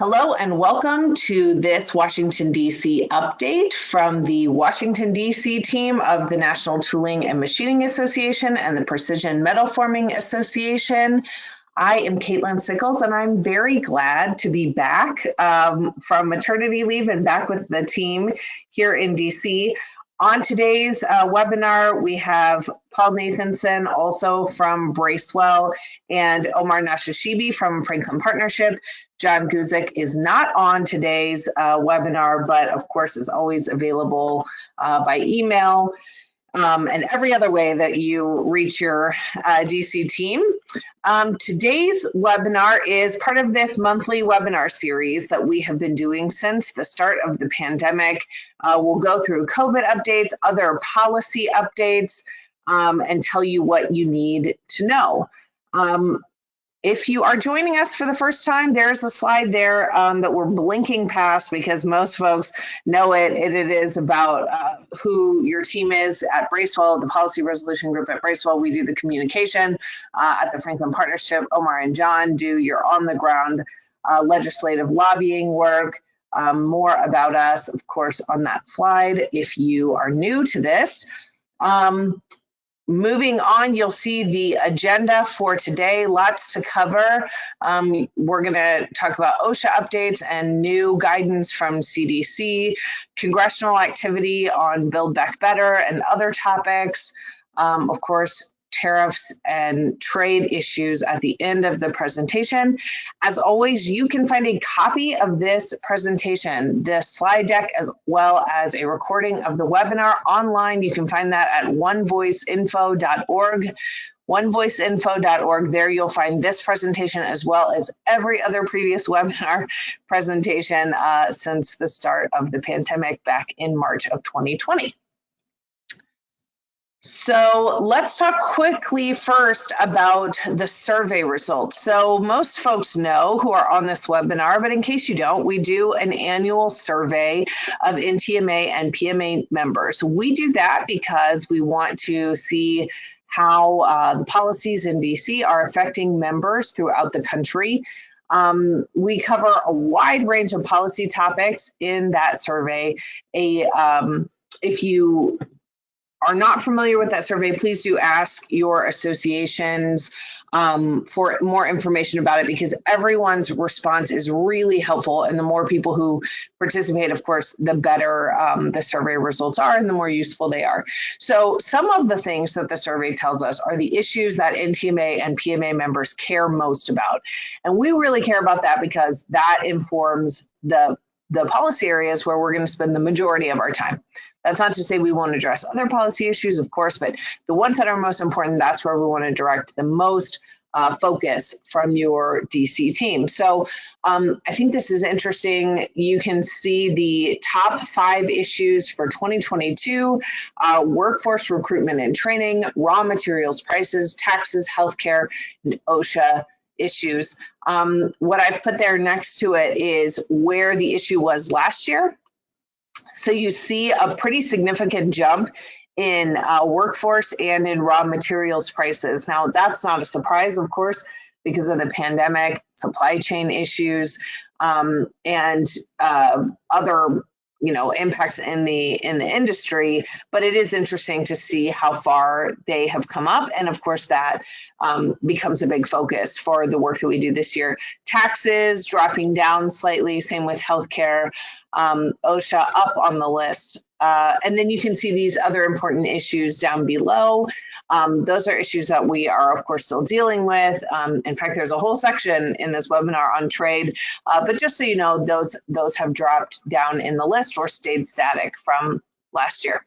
Hello and welcome to this Washington, D.C. update from the Washington, D.C. team of the National Tooling and Machining Association and the Precision Metal Forming Association. I am Caitlin Sickles and I'm very glad to be back from maternity leave and back with the team here in D.C. On today's webinar, we have Paul Nathanson, also from Bracewell, and Omar Nashashibi from Franklin Partnership. John Guzik is not on today's webinar, but of course is always available by email and every other way that you reach your DC team. Today's webinar is part of this monthly webinar series that we have been doing since the start of the pandemic. We'll go through COVID updates, other policy updates, and tell you what you need to know. If you are joining us for the first time, there's a slide there that we're blinking past because most folks know it. It is about who your team is at Bracewell, the Policy Resolution Group at Bracewell. We do the communication at the Franklin Partnership. Omar and John do your on-the-ground legislative lobbying work. More about us, of course, on that slide if you are new to this. Moving on, you'll see the agenda for today, lots to cover. We're going to talk about OSHA updates and new guidance from CDC, congressional activity on Build Back Better and other topics, of course, tariffs and trade issues at the end of the presentation. As always, you can find a copy of this presentation, the slide deck, as well as a recording of the webinar online. You can find that at onevoiceinfo.org. onevoiceinfo.org. There you'll find this presentation as well as every other previous webinar presentation since the start of the pandemic back in March of 2020. So let's talk quickly first about the survey results. So most folks know who are on this webinar, but in case you don't, we do an annual survey of NTMA and PMA members. We do that because we want to see how the policies in DC are affecting members throughout the country. We cover a wide range of policy topics in that survey. If you are not familiar with that survey, please do ask your associations for more information about it because everyone's response is really helpful, and the more people who participate, of course, the better the survey results are and the more useful they are. So some of the things that the survey tells us are the issues that NTMA and PMA members care most about. And we really care about that because that informs the policy areas where we're going to spend the majority of our time. That's not to say we won't address other policy issues, of course, but the ones that are most important, that's where we want to direct the most focus from your DC team. So I think this is interesting. You can see the top 5 issues for 2022, workforce recruitment and training, raw materials prices, taxes, healthcare, and OSHA issues. What I've put there next to it is where the issue was last year. So you see a pretty significant jump in workforce and in raw materials prices. Now, that's not a surprise, of course, because of the pandemic, supply chain issues, and other impacts in the industry, but it is interesting to see how far they have come up. And of course, that becomes a big focus for the work that we do this year. Taxes dropping down slightly, same with healthcare, OSHA up on the list. And then you can see these other important issues down below. Those are issues that we are, of course, still dealing with. In fact, there's a whole section in this webinar on trade, but just so you know, those have dropped down in the list or stayed static from last year.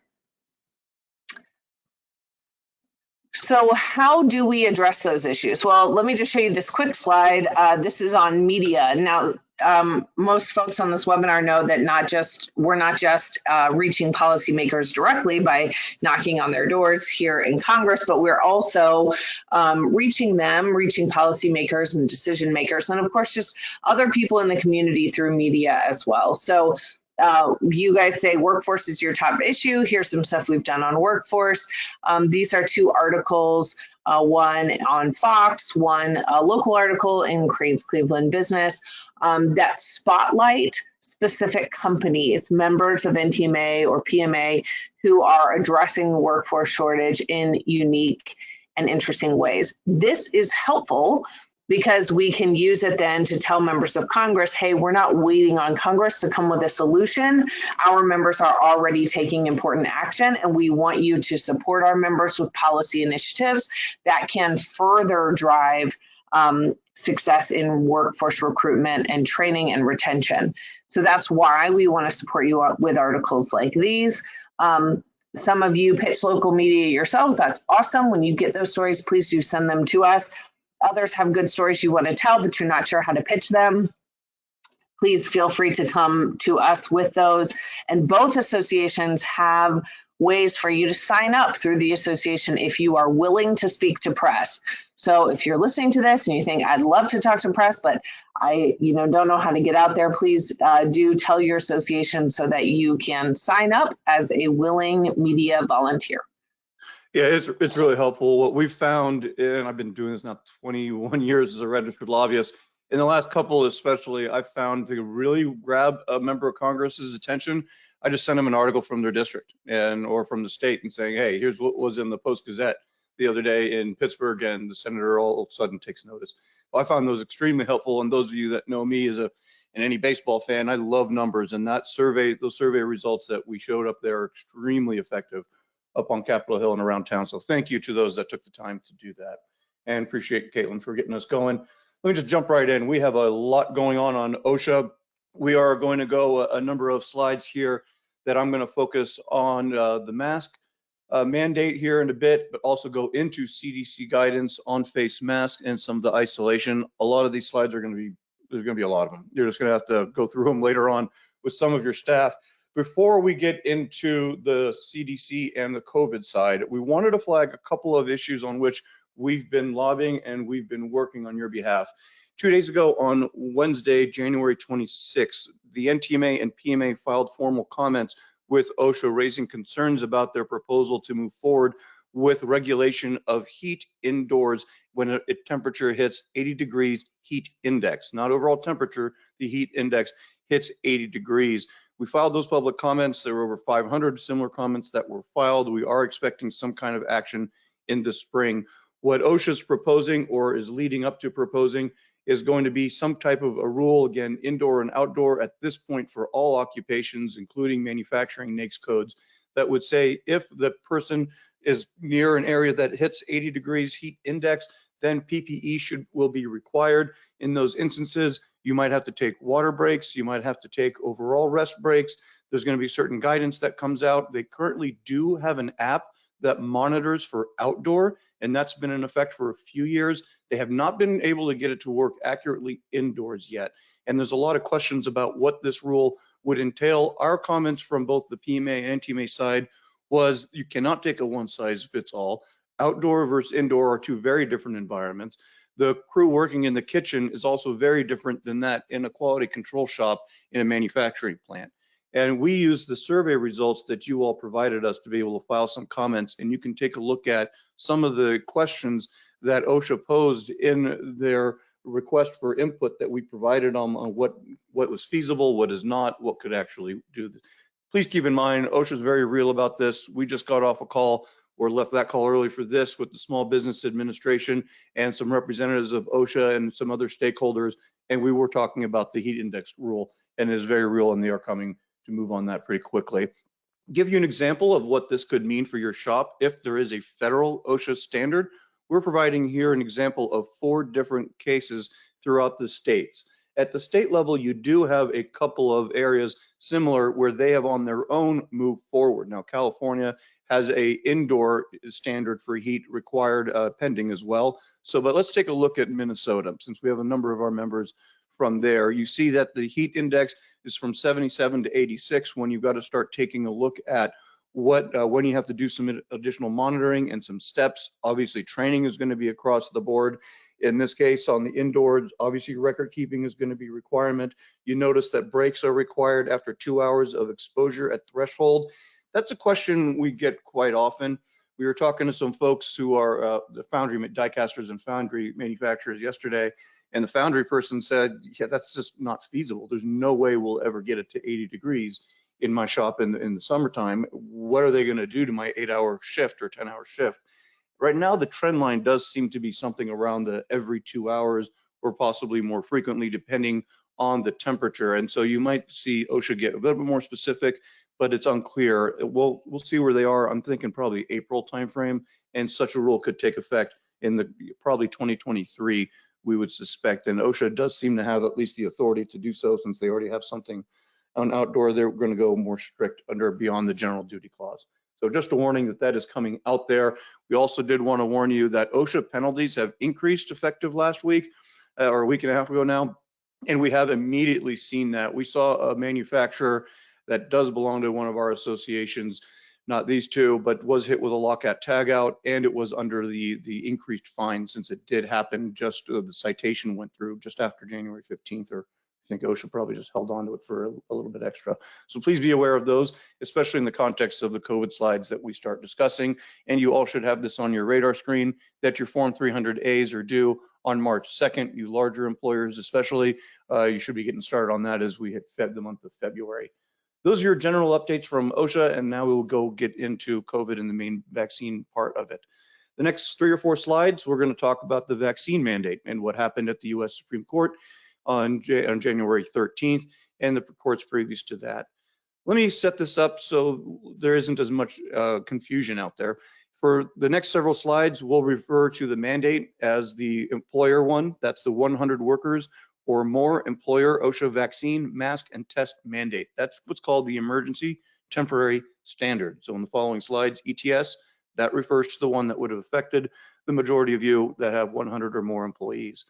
So how do we address those issues? Well, let me just show you this quick slide. This is on media. Now, most folks on this webinar know that we're not just reaching policymakers directly by knocking on their doors here in Congress, but we're also reaching policymakers and decision makers, and of course, just other people in the community through media as well. So you guys say workforce is your top issue. Here's some stuff we've done on workforce. These are 2 articles one on Fox, one local article in Crane's Cleveland Business that spotlight specific companies, members of NTMA or PMA, who are addressing the workforce shortage in unique and interesting ways. This is helpful because we can use it then to tell members of Congress, hey, we're not waiting on Congress to come with a solution. Our members are already taking important action, and we want you to support our members with policy initiatives that can further drive success in workforce recruitment and training and retention. So that's why we want to support you with articles like these. Some of you pitch local media yourselves. That's awesome. When you get those stories, please do send them to us. Others have good stories you want to tell, but you're not sure how to pitch them. Please feel free to come to us with those. And both associations have ways for you to sign up through the association if you are willing to speak to press. So if you're listening to this and you think, I'd love to talk to press, but I don't know how to get out there, please do tell your association so that you can sign up as a willing media volunteer. Yeah, it's really helpful. What we've found, and I've been doing this now 21 years as a registered lobbyist, in the last couple especially, I've found to really grab a member of Congress's attention, I just send them an article from their district or from the state and saying, hey, here's what was in the Post-Gazette the other day in Pittsburgh, and the senator all of a sudden takes notice. Well, I found those extremely helpful, and those of you that know me and any baseball fan, I love numbers, and those survey results that we showed up there are extremely effective up on Capitol Hill and around town. So thank you to those that took the time to do that, and appreciate Caitlin for getting us going. Let me just jump right in. We have a lot going on OSHA. We are going to go a number of slides here that I'm going to focus on the mask mandate here in a bit, but also go into CDC guidance on face masks and some of the isolation. A lot of these slides are going to be, there's going to be a lot of them. You're just going to have to go through them later on with some of your staff. Before we get into the CDC and the COVID side, we wanted to flag a couple of issues on which we've been lobbying and we've been working on your behalf. 2 days ago on Wednesday, January 26th, the NTMA and PMA filed formal comments with OSHA raising concerns about their proposal to move forward with regulation of heat indoors when a temperature hits 80 degrees heat index, not overall temperature, the heat index hits 80 degrees. We filed those public comments. There were over 500 similar comments that were filed. We are expecting some kind of action in the spring. What OSHA is proposing or is leading up to proposing is going to be some type of a rule, again, indoor and outdoor at this point for all occupations, including manufacturing NAICS codes, that would say if the person is near an area that hits 80 degrees heat index, then PPE will be required. In those instances, you might have to take water breaks, you might have to take overall rest breaks. There's going to be certain guidance that comes out. They currently do have an app that monitors for outdoor, and that's been in effect for a few years. They have not been able to get it to work accurately indoors yet. And there's a lot of questions about what this rule would entail. Our comments from both the PMA and NTMA side was you cannot take a one size fits all. Outdoor versus indoor are two very different environments. The crew working in the kitchen is also very different than that in a quality control shop in a manufacturing plant. And we use the survey results that you all provided us to be able to file some comments, and you can take a look at some of the questions that OSHA posed in their request for input that we provided on what was feasible, what is not, what could actually do this. Please keep in mind, OSHA is very real about this. We just got off a call or left that call early for this with the Small Business Administration and some representatives of OSHA and some other stakeholders, and we were talking about the heat index rule, and it is very real, and they are coming to move on that pretty quickly. Give you an example of what this could mean for your shop if there is a federal OSHA standard. We're providing here an example of 4 different cases throughout the states. At the state level, you do have a couple of areas similar where they have on their own moved forward. Now, California has a indoor standard for heat required pending as well. So, but let's take a look at Minnesota, since we have a number of our members from there. You see that the heat index is from 77 to 86 when you've got to start taking a look at when you have to do some additional monitoring and some steps. Obviously, training is going to be across the board. In this case, on the indoors, obviously record keeping is going to be a requirement. You notice that breaks are required after 2 hours of exposure at threshold. That's a question we get quite often. We were talking to some folks who are the foundry die casters and foundry manufacturers yesterday, and the foundry person said, yeah, that's just not feasible. There's no way we'll ever get it to 80 degrees in my shop in the summertime. What are they going to do to my 8-hour shift or 10-hour shift? Right now, the trend line does seem to be something around the every 2 hours or possibly more frequently, depending on the temperature. And so you might see OSHA get a little bit more specific, but it's unclear. We'll see where they are. I'm thinking probably April timeframe, and such a rule could take effect in the probably 2023, we would suspect. And OSHA does seem to have at least the authority to do so, since they already have something on outdoor. They're going to go more strict under beyond the general duty clause. So just a warning that that is coming out there. We also did want to warn you that OSHA penalties have increased effective last week or a week and a half ago now. And we have immediately seen that. We saw a manufacturer that does belong to one of our associations, not these two, but was hit with a lockout tagout, and it was under the increased fine, since it did happen just the citation went through just after January 15th, or I think OSHA probably just held on to it for a little bit extra. So please be aware of those, especially in the context of the COVID slides that we start discussing. And you all should have this on your radar screen, that your Form 300As are due on March 2nd. You larger employers especially, you should be getting started on that as we hit the month of February. Those are your general updates from OSHA, and now we will go get into COVID and the main vaccine part of it. The next 3 or 4 slides, we're going to talk about the vaccine mandate and what happened at the U.S. Supreme Court on January 13th and the courts previous to that. Let me set this up so there isn't as much confusion out there. For the next several slides, we'll refer to the mandate as the employer one. That's the 100 workers or more employer OSHA vaccine, mask, and test mandate. That's what's called the emergency temporary standard. So in the following slides, ETS, that refers to the one that would have affected the majority of you that have 100 or more employees.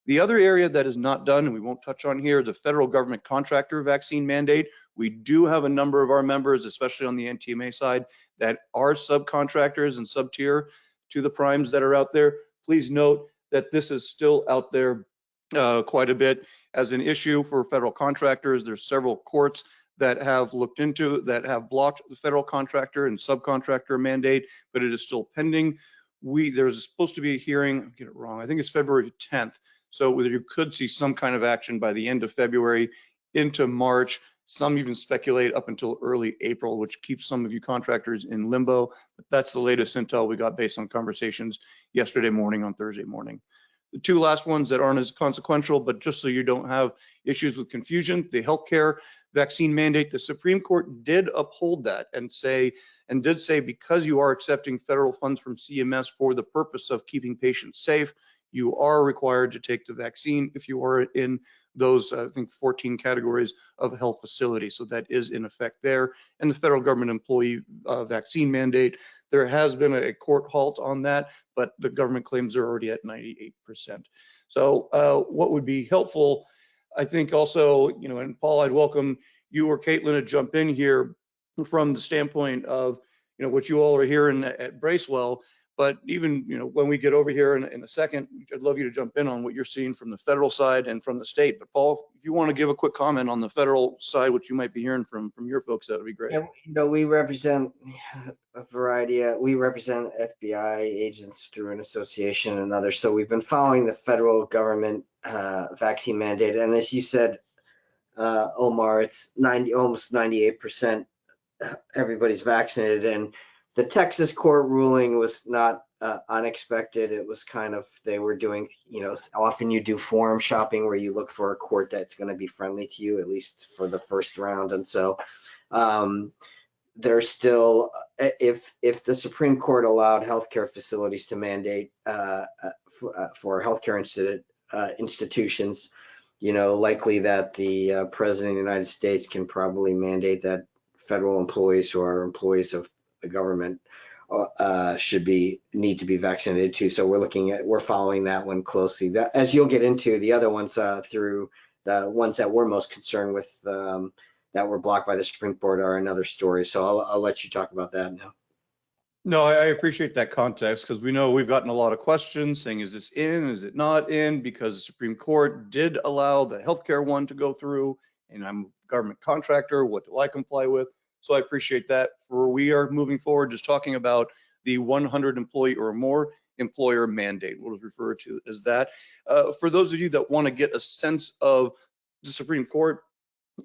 The other area that is not done, and we won't touch on here, the federal government contractor vaccine mandate. We do have a number of our members, especially on the NTMA side, that are subcontractors and sub-tier to the primes that are out there. Please note that this is still out there quite a bit as an issue for federal contractors. There's several courts that have looked into, that have blocked the federal contractor and subcontractor mandate, but it is still pending. There's supposed to be a hearing, I'll get it wrong, I think it's February 10th. So you could see some kind of action by the end of February into March. Some even speculate up until early April, which keeps some of you contractors in limbo. But that's the latest intel we got based on conversations yesterday morning on Thursday morning. The 2 last ones that aren't as consequential, but just so you don't have issues with confusion, the healthcare vaccine mandate, the Supreme Court did uphold that and did say because you are accepting federal funds from CMS for the purpose of keeping patients safe, you are required to take the vaccine if you are in those, I think, 14 categories of health facilities. So that is in effect there. And the federal government employee vaccine mandate, there has been a court halt on that, but the government claims are already at 98%. So what would be helpful, I think also, and Paul, I'd welcome you or Caitlin to jump in here from the standpoint of, what you all are hearing at Bracewell. But even, when we get over here in a second, I'd love you to jump in on what you're seeing from the federal side and from the state. But Paul, if you want to give a quick comment on the federal side, what you might be hearing from your folks, that would be great. Yeah, we represent a variety we represent FBI agents through an association and others. So we've been following the federal government vaccine mandate. And as you said, Omar, it's almost 98% everybody's vaccinated. And the Texas court ruling was not unexpected. It was kind of, they were doing, often you do forum shopping where you look for a court that's going to be friendly to you, at least for the first round. And so there's still, if the Supreme Court allowed healthcare facilities to mandate for healthcare institutions, likely that the President of the United States can probably mandate that federal employees who are employees of the government need to be vaccinated too. So we're following that one closely. That, as you'll get into the other ones through the ones that we're most concerned with that were blocked by the Supreme Court are another story. So I'll let you talk about that now. No, I appreciate that context, because we know we've gotten a lot of questions saying, is this in, is it not in? Because the Supreme Court did allow the healthcare one to go through, and I'm a government contractor, what do I comply with? So I appreciate that. We are moving forward just talking about the 100 employee or more employer mandate. We'll refer to as that. For those of you that want to get a sense of the Supreme Court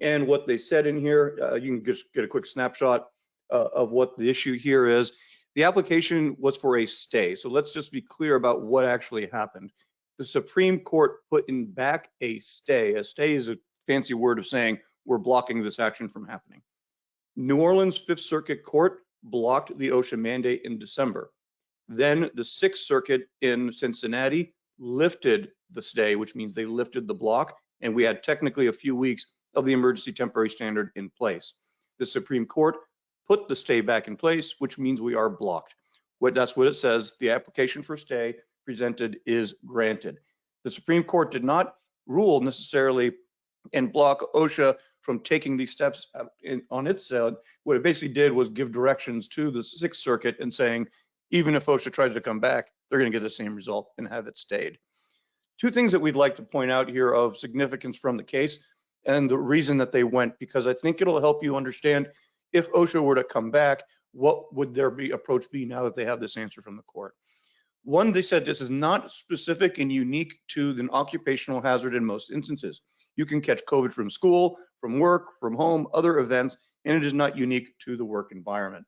and what they said in here, you can just get a quick snapshot of what the issue here is. The application was for a stay. So let's just be clear about what actually happened. The Supreme Court put in back a stay. A stay is a fancy word of saying we're blocking this action from happening. New Orleans Fifth Circuit Court blocked the OSHA mandate in December. Then the Sixth Circuit in Cincinnati lifted the stay, which means they lifted the block, and we had technically a few weeks of the emergency temporary standard in place. The Supreme Court put the stay back in place, which means we are blocked. That's what it says. The application for stay presented is granted. The Supreme Court did not rule necessarily and block OSHA from taking these steps on its side. What it basically did was give directions to the Sixth Circuit and saying, even if OSHA tries to come back, they're going to get the same result and have it stayed. Two things that we'd like to point out here of significance from the case and the reason that they went, because I think it'll help you understand if OSHA were to come back, what would their approach be now that they have this answer from the court? One, they said this is not specific and unique to an occupational hazard in most instances. You can catch COVID from school, from work, from home, other events, and it is not unique to the work environment.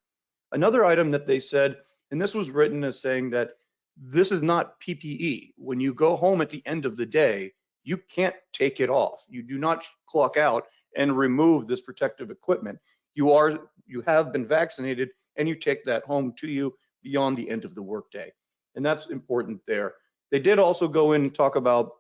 Another item that they said, and this was written as saying that this is not PPE. When you go home at the end of the day, you can't take it off. You do not clock out and remove this protective equipment. You have been vaccinated and you take that home to you beyond the end of the workday. And that's important there. They did also go in and talk about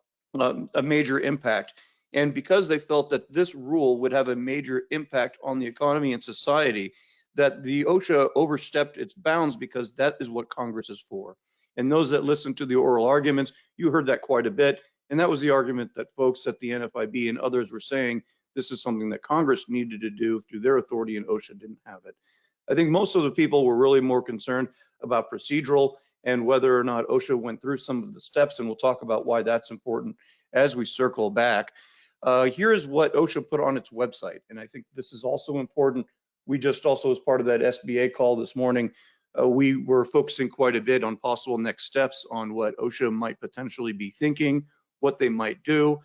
a major impact. And because they felt that this rule would have a major impact on the economy and society, that the OSHA overstepped its bounds because that is what Congress is for. And those that listened to the oral arguments, you heard that quite a bit. And that was the argument that folks at the NFIB and others were saying, this is something that Congress needed to do through their authority and OSHA didn't have it. I think most of the people were really more concerned about procedural and whether or not OSHA went through some of the steps, and we'll talk about why that's important as we circle back. Here is what OSHA put on its website, and I think this is also important. We just also, as part of that SBA call this morning, we were focusing quite a bit on possible next steps on what OSHA might potentially be thinking, what they might do.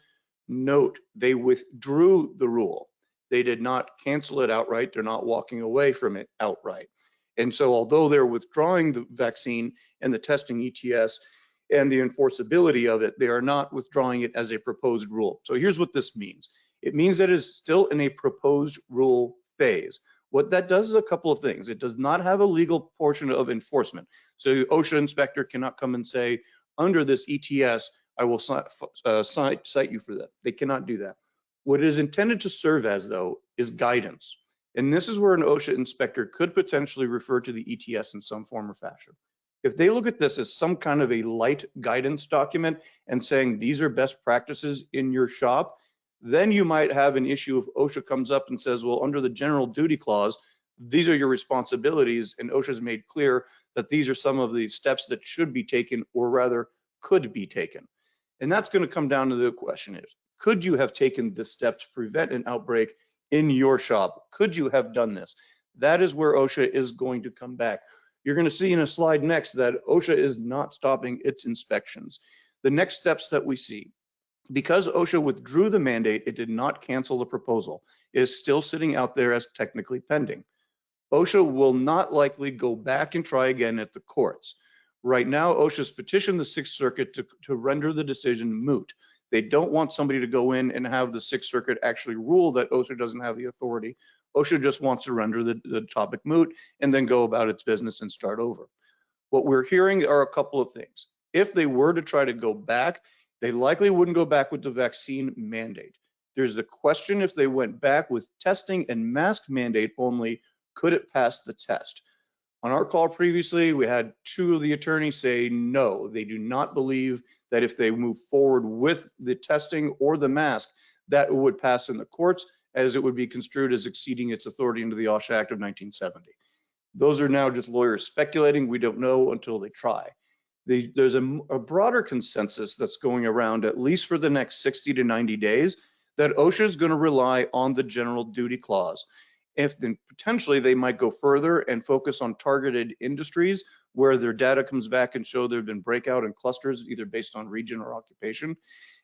Note, they withdrew the rule. They did not cancel it outright. They're not walking away from it outright. And so although they're withdrawing the vaccine and the testing ETS and the enforceability of it, they are not withdrawing it as a proposed rule. So here's what this means. It means that it is still in a proposed rule phase. What that does is a couple of things. It does not have a legal portion of enforcement. So OSHA inspector cannot come and say, under this ETS, I will cite you for that. They cannot do that. What it is intended to serve as, though, is guidance. And this is where an OSHA inspector could potentially refer to the ETS in some form or fashion. If they look at this as some kind of a light guidance document and saying these are best practices in your shop, then you might have an issue if OSHA comes up and says, well, under the general duty clause, these are your responsibilities, and OSHA's made clear that these are some of the steps that should be taken, or rather could be taken. And that's going to come down to the question is, could you have taken this step to prevent an outbreak in your shop? Could you have done this? That is where OSHA is going to come back. You're going to see in a slide next that OSHA is not stopping its inspections. The next steps that we see, because OSHA withdrew the mandate, it did not cancel the proposal. It is still sitting out there as technically pending. OSHA will not likely go back and try again at the courts. Right now, OSHA's petitioned the Sixth Circuit to render the decision moot. They don't want somebody to go in and have the Sixth Circuit actually rule that OSHA doesn't have the authority. OSHA just wants to render the topic moot and then go about its business and start over. What we're hearing are a couple of things. If they were to try to go back, they likely wouldn't go back with the vaccine mandate. There's a question if they went back with testing and mask mandate only, could it pass the test? On our call previously, we had two of the attorneys say no, they do not believe that if they move forward with the testing or the mask, that it would pass in the courts, as it would be construed as exceeding its authority under the OSHA Act of 1970. Those are now just lawyers speculating. We don't know until they try. There's a broader consensus that's going around, at least for the next 60 to 90 days, that OSHA is going to rely on the general duty clause. If then potentially they might go further and focus on targeted industries where their data comes back and show there have been breakout in clusters, either based on region or occupation.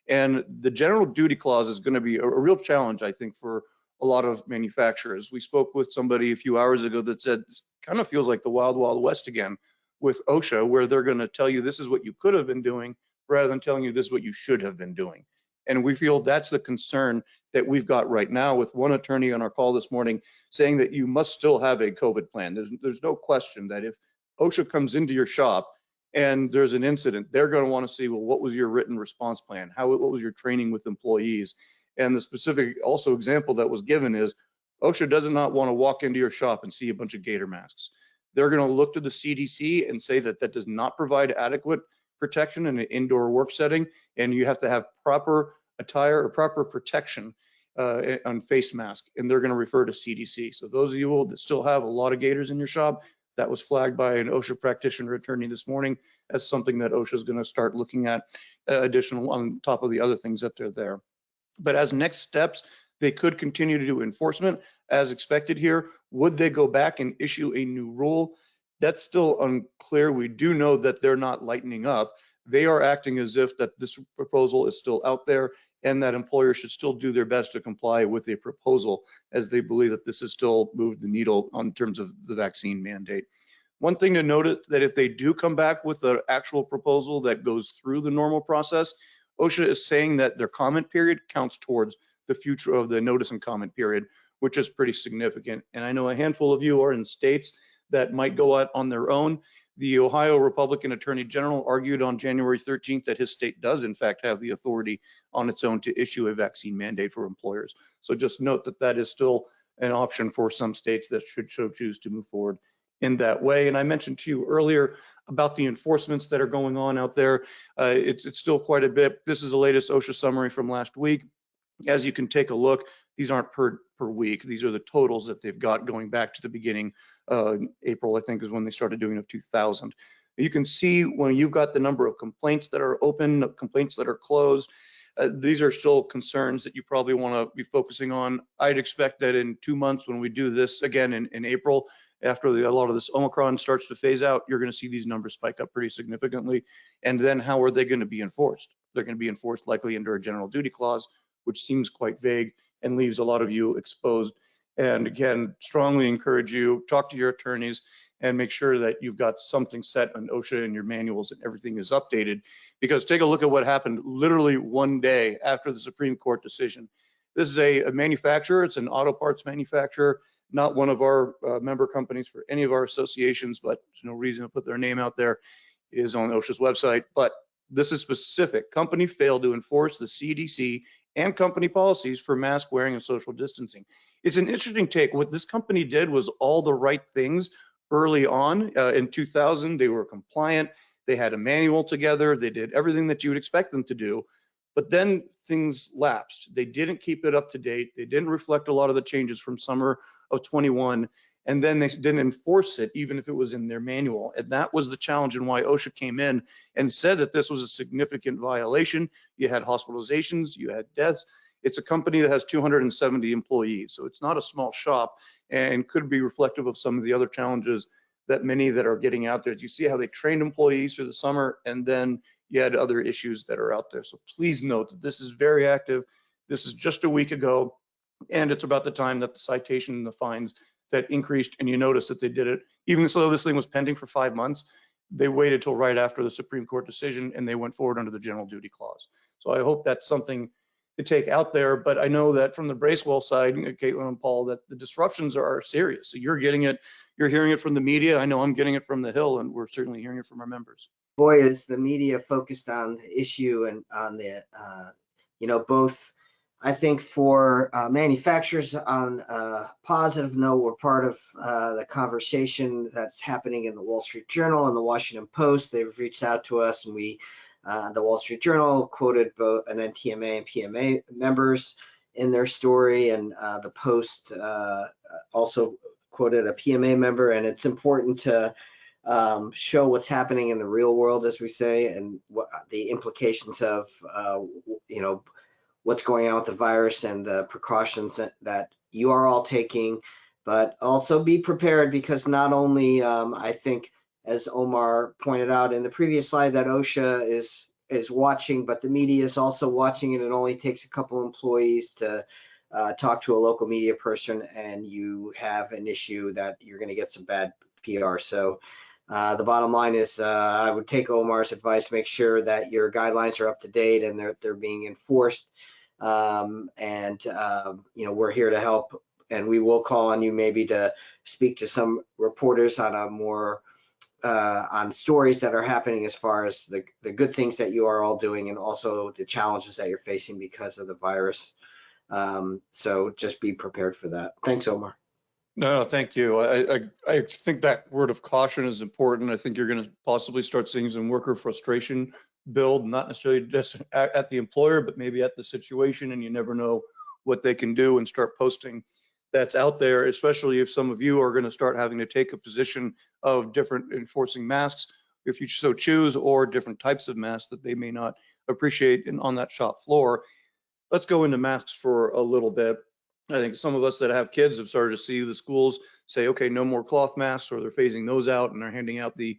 And the general duty clause is going to be a real challenge, I think, for a lot of manufacturers. We spoke with somebody a few hours ago that said this kind of feels like the wild, wild west again with OSHA, where they're going to tell you this is what you could have been doing rather than telling you this is what you should have been doing. And we feel that's the concern that we've got right now, with one attorney on our call this morning saying that you must still have a COVID plan. There's no question that if OSHA comes into your shop and there's an incident, they're going to want to see, well, what was your written response plan? What was your training with employees? And the specific also example that was given is OSHA does not want to walk into your shop and see a bunch of gator masks. They're going to look to the CDC and say that that does not provide adequate protection in an indoor work setting, and you have to have proper attire or proper protection on face mask, and they're going to refer to CDC. So those of you that still have a lot of gators in your shop, that was flagged by an OSHA practitioner attorney this morning as something that OSHA is going to start looking at additional on top of the other things that they're there. But as next steps, they could continue to do enforcement as expected here. Would they go back and issue a new rule? That's still unclear. We do know that they're not lightening up. They are acting as if that this proposal is still out there and that employers should still do their best to comply with a proposal, as they believe that this has still moved the needle on terms of the vaccine mandate. One thing to note is that if they do come back with an actual proposal that goes through the normal process, OSHA is saying that their comment period counts towards the future of the notice and comment period, which is pretty significant. And I know a handful of you are in states that might go out on their own. The Ohio Republican Attorney General argued on January 13th that his state does in fact have the authority on its own to issue a vaccine mandate for employers. So just note that that is still an option for some states that should choose to move forward in that way. And I mentioned to you earlier about the enforcements that are going on out there. It's still quite a bit. This is the latest OSHA summary from last week. As you can take a look, these aren't per week. These are the totals that they've got going back to the beginning. April, I think, is when they started doing of 2000. You can see when you've got the number of complaints that are open, complaints that are closed. These are still concerns that you probably want to be focusing on. I'd expect that in 2 months, when we do this again in April, after a lot of this Omicron starts to phase out, you're going to see these numbers spike up pretty significantly. And then how are they going to be enforced? They're going to be enforced likely under a general duty clause, which seems quite vague and leaves a lot of you exposed. And again, strongly encourage you, talk to your attorneys and make sure that you've got something set on OSHA and your manuals and everything is updated. Because take a look at what happened literally one day after the Supreme Court decision. This is a manufacturer, it's an auto parts manufacturer, not one of our member companies for any of our associations, but there's no reason to put their name out there. It is on OSHA's website, but this is specific. Company failed to enforce the CDC and company policies for mask wearing and social distancing. It's an interesting take. What this company did was all the right things early on. In 2000, they were compliant. They had a manual together. They did everything that you would expect them to do. But then things lapsed. They didn't keep it up to date. They didn't reflect a lot of the changes from summer of 21. And then they didn't enforce it, even if it was in their manual. And that was the challenge and why OSHA came in and said that this was a significant violation. You had hospitalizations, you had deaths. It's a company that has 270 employees, so it's not a small shop and could be reflective of some of the other challenges that many that are getting out there. You see how they trained employees through the summer, and then you had other issues that are out there. So please note that this is very active. This is just a week ago, and it's about the time that the citation and the fines that increased, and you notice that they did it, even though this thing was pending for 5 months, they waited till right after the Supreme Court decision and they went forward under the general duty clause. So I hope that's something to take out there, but I know that from the Bracewell side, Caitlin and Paul, that the disruptions are serious. So you're getting it, you're hearing it from the media. I know I'm getting it from the Hill, and we're certainly hearing it from our members. Boy, is the media focused on the issue and on the, both. I think for manufacturers, on a positive note, we're part of the conversation that's happening in the Wall Street Journal and the Washington Post. They've reached out to us, and we, the Wall Street Journal quoted both an NTMA and PMA members in their story, and the Post also quoted a PMA member. And it's important to show what's happening in the real world, as we say, and what the implications of, what's going on with the virus and the precautions that you are all taking, but also be prepared, because not only, I think, as Omar pointed out in the previous slide, that OSHA is watching, but the media is also watching, and it only takes a couple employees to talk to a local media person, and you have an issue that you're going to get some bad PR. So the bottom line is, I would take Omar's advice, make sure that your guidelines are up to date and they're being enforced. You know, we're here to help, and we will call on you maybe to speak to some reporters on a more on stories that are happening, as far as the good things that you are all doing, and also the challenges that you're facing because of the virus. So just be prepared for that. Thanks, Omar. No, thank you. I think that word of caution is important. I think you're going to possibly start seeing some worker frustration build, not necessarily just at the employer, but maybe at the situation, and you never know what they can do and start posting that's out there, especially if some of you are going to start having to take a position of different enforcing masks, if you so choose, or different types of masks that they may not appreciate on that shop floor. Let's go into masks for a little bit. I think some of us that have kids have started to see the schools say, okay, no more cloth masks, or they're phasing those out and they're handing out the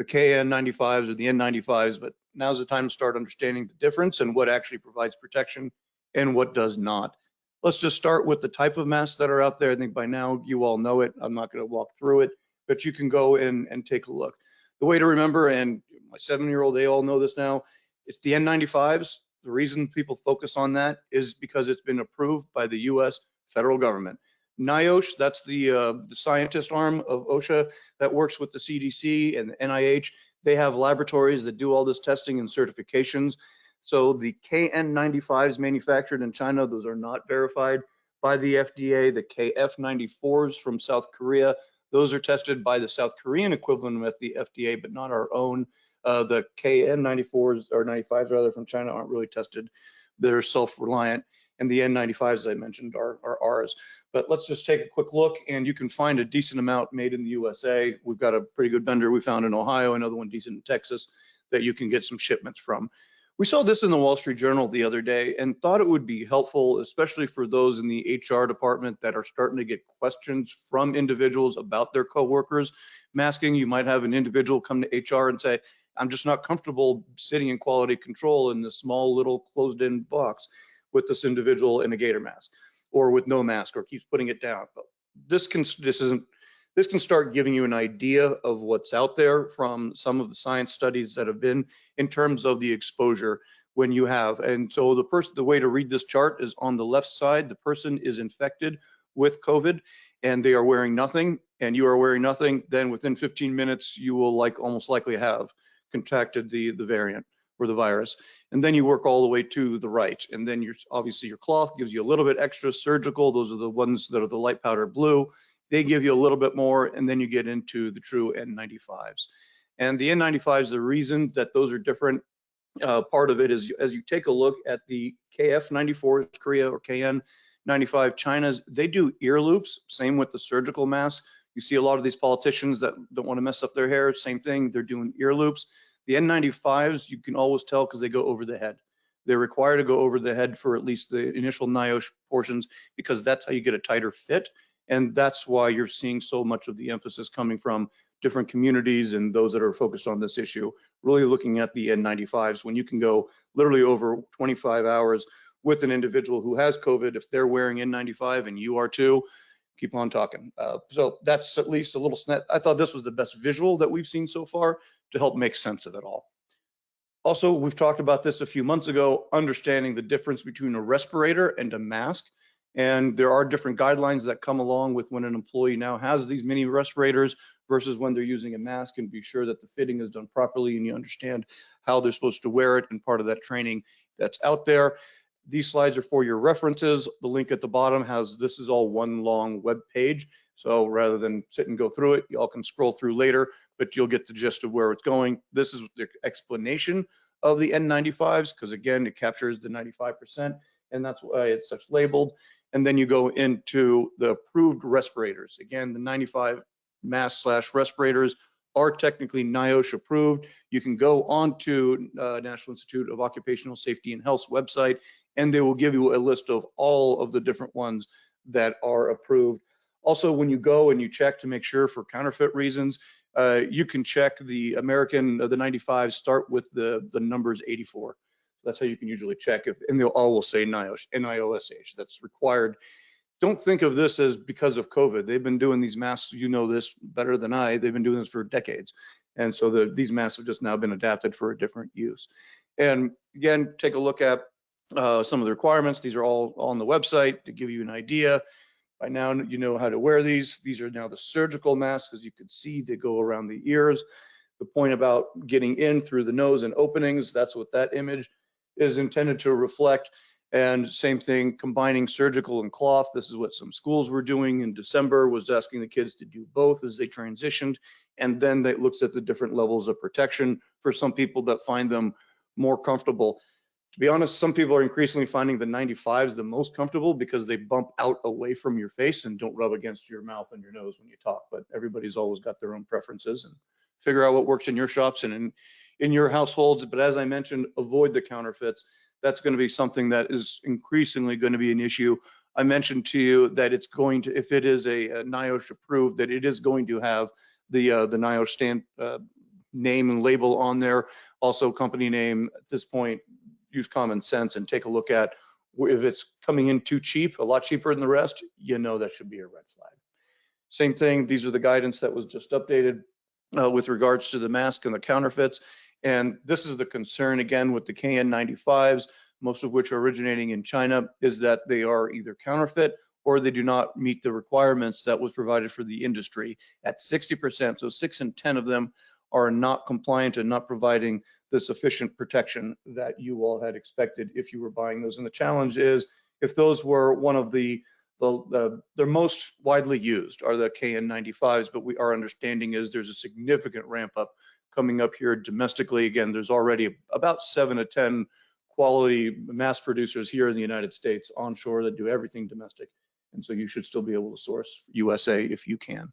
KN95s or the N95s, but now's the time to start understanding the difference and what actually provides protection and what does not. Let's just start with the type of masks that are out there. I think by now you all know it. I'm not going to walk through it, but you can go in and take a look. The way to remember, and my 7-year-old, they all know this now, it's the N95s. The reason people focus on that is because it's been approved by the U.S. federal government. NIOSH, that's the scientist arm of OSHA that works with the CDC and the NIH. They have laboratories that do all this testing and certifications. So the KN95s manufactured in China, those are not verified by the FDA. The KF94s from South Korea, those are tested by the South Korean equivalent of the FDA, but not our own. The KN94s, or 95s rather, from China aren't really tested. They're self-reliant. And the N95s, as I mentioned, are ours. But let's just take a quick look, and you can find a decent amount made in the USA. We've got a pretty good vendor we found in Ohio, another one decent in Texas, that you can get some shipments from. We saw this in the Wall Street Journal the other day and thought it would be helpful, especially for those in the HR department that are starting to get questions from individuals about their coworkers masking. You might have an individual come to HR and say, I'm just not comfortable sitting in quality control in this small little closed-in box with this individual in a gator mask or with no mask, or keeps putting it down. But this can start giving you an idea of what's out there from some of the science studies that have been in terms of the exposure when you have. And so the way to read this chart is on the left side, the person is infected with COVID and they are wearing nothing, and you are wearing nothing, then within 15 minutes, you will almost likely have contracted the variant or the virus. And then you work all the way to the right. And then obviously your cloth gives you a little bit extra. Surgical, those are the ones that are the light powder blue. They give you a little bit more, and then you get into the true N95s. And the N95s, the reason that those are different, part of it is as you take a look at the KF94s, Korea, or KN95 China's, they do ear loops, same with the surgical mask. You see a lot of these politicians that don't want to mess up their hair, same thing, they're doing ear loops. The N95s, you can always tell because they go over the head. They're required to go over the head for at least the initial NIOSH portions, because that's how you get a tighter fit. And that's why you're seeing so much of the emphasis coming from different communities and those that are focused on this issue, really looking at the N95s when you can go literally over 25 hours with an individual who has COVID. If they're wearing N95 and you are too, keep on talking. So that's at least a little snap. I thought this was the best visual that we've seen so far to help make sense of it all. Also, we've talked about this a few months ago, understanding the difference between a respirator and a mask. And there are different guidelines that come along with when an employee now has these mini respirators versus when they're using a mask, and be sure that the fitting is done properly and you understand how they're supposed to wear it, and part of that training that's out there. These slides are for your references. The link at the bottom this is all one long web page. So rather than sit and go through it, y'all can scroll through later, but you'll get the gist of where it's going. This is the explanation of the N95s, because again, it captures the 95%, and that's why it's such labeled. And then you go into the approved respirators. Again, the 95 mask/respirators are technically NIOSH approved. You can go on to National Institute of Occupational Safety and Health's website, and they will give you a list of all of the different ones that are approved. Also, when you go and you check to make sure for counterfeit reasons, you can check the American, the 95s start with the numbers 84. That's how you can usually check if, and they'll all will say NIOSH, NIOSH, that's required. Don't think of this as because of COVID. They've been doing these masks, you know this better than I, they've been doing this for decades. And so these masks have just now been adapted for a different use. And again, take a look at some of the requirements. These are all on the website to give you an idea. By now, you know how to wear these. These are now the surgical masks, as you can see, they go around the ears. The point about getting in through the nose and openings, that's what that image is intended to reflect. And same thing, combining surgical and cloth. This is what some schools were doing in December, was asking the kids to do both as they transitioned. And then that looks at the different levels of protection for some people that find them more comfortable. To be honest, some people are increasingly finding the 95s the most comfortable because they bump out away from your face and don't rub against your mouth and your nose when you talk. But everybody's always got their own preferences, and figure out what works in your shops and in your households. But as I mentioned, avoid the counterfeits. That's going to be something that is increasingly going to be an issue. I mentioned to you that it's going to, if it is a NIOSH approved, that it is going to have the NIOSH name and label on there. Also company name. At this point, use common sense and take a look at if it's coming in too cheap, a lot cheaper than the rest, you know that should be a red flag. Same thing, these are the guidance that was just updated with regards to the mask and the counterfeits. And this is the concern again with the KN95s, most of which are originating in China, is that they are either counterfeit or they do not meet the requirements that was provided for the industry at 60%. So 6 in 10 of them are not compliant and not providing the sufficient protection that you all had expected if you were buying those. And the challenge is, if those were one of they're most widely used are the KN95s, but our understanding is there's a significant ramp up coming up here domestically. Again, there's already about 7 to 10 quality mass producers here in the United States onshore that do everything domestic. And so you should still be able to source USA if you can.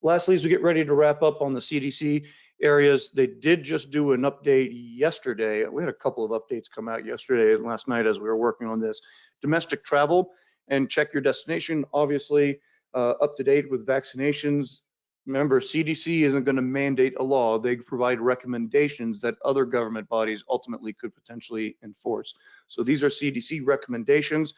Lastly, as we get ready to wrap up on the CDC areas, they did just do an update yesterday. We had a couple of updates come out yesterday and last night as we were working on this. Domestic travel and check your destination, obviously up to date with vaccinations. Remember, CDC isn't going to mandate a law. They provide recommendations that other government bodies ultimately could potentially enforce. So these are CDC recommendations.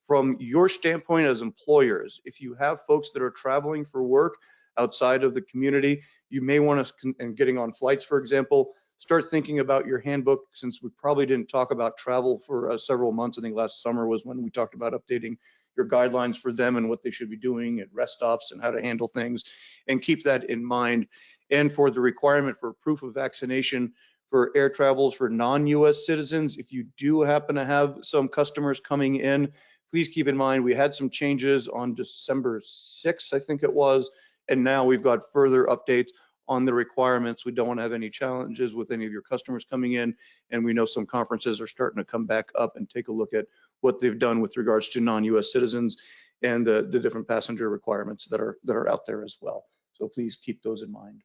From your standpoint as employers, if you have folks that are traveling for work outside of the community, you may want to, and getting on flights, for example, start thinking about your handbook, since we probably didn't talk about travel for several months. I think last summer was when we talked about updating your guidelines for them and what they should be doing at rest stops and how to handle things, and keep that in mind. And for the requirement for proof of vaccination for air travels for non-U.S. citizens, if you do happen to have some customers coming in, please keep in mind we had some changes on December 6th, I think it was, and now we've got further updates on the requirements. We don't want to have any challenges with any of your customers coming in, and we know some conferences are starting to come back up and take a look at what they've done with regards to non-U.S. citizens and the different passenger requirements that are out there as well. So please keep those in mind.